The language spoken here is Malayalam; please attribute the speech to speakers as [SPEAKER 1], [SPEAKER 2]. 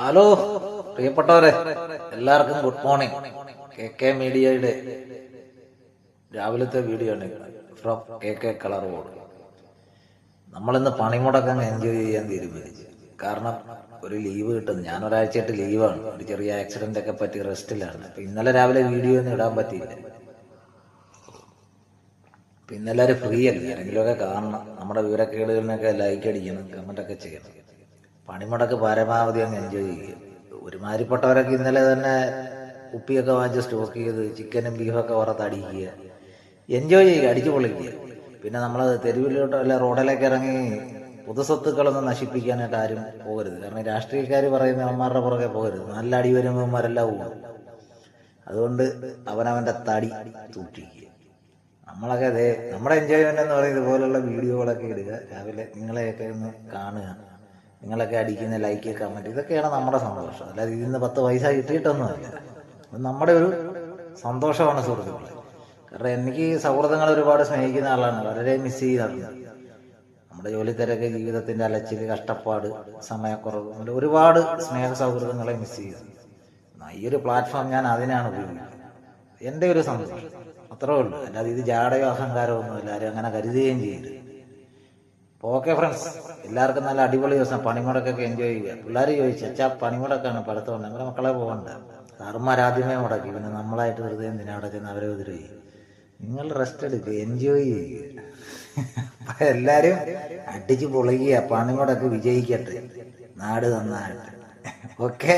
[SPEAKER 1] ഹലോ പ്രിയപ്പെട്ടവരെ, എല്ലാവർക്കും ഗുഡ് മോർണിംഗ്. കെ മീഡിയയുടെ രാവിലത്തെ വീഡിയോ ആണ് ഫ്രം കെ കളർ ബോർഡ്. നമ്മളിന്ന് പണിമുടക്കം എൻജോയ് ചെയ്യാൻ തീരുമാനിച്ചു. കാരണം ഒരു ലീവ് കിട്ടുന്നു. ഞാൻ ഒരാഴ്ചയായിട്ട് ലീവാണ്. ഒരു ചെറിയ ആക്സിഡന്റ് ഒക്കെ പറ്റി റെസ്റ്റിലാണ്. അപ്പൊ ഇന്നലെ രാവിലെ വീഡിയോ ഒന്നും ഇടാൻ പറ്റിയില്ല. അപ്പൊ ഇന്നെല്ലാവരും ഫ്രീ അല്ലേ, ആരെങ്കിലുമൊക്കെ കാണണം. നമ്മുടെ വിവരക്കേടുകളിനൊക്കെ ലൈക്ക് അടിക്കണം, കമന്റ് ഒക്കെ ചെയ്യണം. പണിമുടക്ക് പരമാവധി അങ്ങ് എൻജോയ് ചെയ്യുക. ഒരുമാതിരിപ്പെട്ടവരൊക്കെ ഇന്നലെ തന്നെ ഉപ്പിയൊക്കെ വാങ്ങിച്ച് സ്റ്റോക്ക് ചെയ്ത് ചിക്കനും ബീഫൊക്കെ വറുത്തടിക്കുക, എൻജോയ് ചെയ്യുക, അടിച്ചു പൊളിക്കുക. പിന്നെ നമ്മൾ തെരുവിലോട്ടോ അല്ല റോഡിലേക്ക് ഇറങ്ങി പൊതുസ്വത്തുക്കളൊന്നും നശിപ്പിക്കാനായിട്ട് ആരും പോകരുത്. കാരണം രാഷ്ട്രീയക്കാർ പറയുന്ന അവന്മാരുടെ പുറകെ പോകരുത്. നല്ല അടി വരുമ്പോന്മാരെല്ലാം പോകും. അതുകൊണ്ട് അവനവൻ്റെ തടി സൂക്ഷിക്കുക. നമ്മളൊക്കെ അതെ നമ്മുടെ എൻജോയ്മെന്റ് എന്ന് പറയുന്നത് ഇതുപോലുള്ള വീഡിയോകളൊക്കെ ഇടുക. രാവിലെ നിങ്ങളെയൊക്കെ ഒന്ന് കാണുക, നിങ്ങളൊക്കെ അടിക്കുന്ന ലൈക്ക് കമന്റ്, ഇതൊക്കെയാണ് നമ്മുടെ സന്തോഷം. അല്ലാതെ ഇതിന്ന് 10 പൈസ കിട്ടിയിട്ടൊന്നുമല്ല. അത് നമ്മുടെ ഒരു സന്തോഷമാണ് സുഹൃത്തുക്കളെ. കാരണം എനിക്ക് സൗഹൃദങ്ങൾ ഒരുപാട് സ്നേഹിക്കുന്ന ആളാണ്, വളരെ മിസ് ചെയ്യുന്നതാണ്. നമ്മുടെ ജോലി തിരക്ക്, ജീവിതത്തിന്റെ അലച്ചിൽ, കഷ്ടപ്പാട്, സമയക്കുറവ്, അങ്ങനെ ഒരുപാട് സ്നേഹ സൗഹൃദങ്ങളെ മിസ് ചെയ്യുന്നു. ഈ ഒരു പ്ലാറ്റ്ഫോം ഞാൻ അതിനാണ് ഉപയോഗിക്കുന്നത്. എൻ്റെ ഒരു സന്തോഷം അത്രേ ഉള്ളൂ. അല്ലാതെ ഇത് ജാടയോ അഹങ്കാരമോ ഒന്നും എല്ലാവരും അങ്ങനെ കരുതുകയും ചെയ്യരുത്. ഓക്കെ ഫ്രണ്ട്സ്, എല്ലാവർക്കും നല്ല അടിപൊളി ദിവസം. പണിമുടക്കൊക്കെ എൻജോയ് ചെയ്യുക. പിള്ളേർ ചോദിച്ചു, അച്ഛാ പണിമുടക്കാണ് പഠിത്തമുണ്ട്, നമ്മുടെ മക്കളെ പോകണ്ട. സാറുമാർ ആദ്യമേ മുടക്കി, പിന്നെ നമ്മളായിട്ട് വെറുതെ എന്തിനാ അവിടെ ചെന്ന് അവരെ ഉപദ്രവിക്കുക. നിങ്ങൾ റെസ്റ്റ് എടുക്കുക, എൻജോയ് ചെയ്യുക. എല്ലാരും അടിച്ചു പൊളിക്കുക. പണിമുടക്ക് വിജയിക്കട്ടെ, നാട് നന്നാകട്ടെ. ഓക്കെ.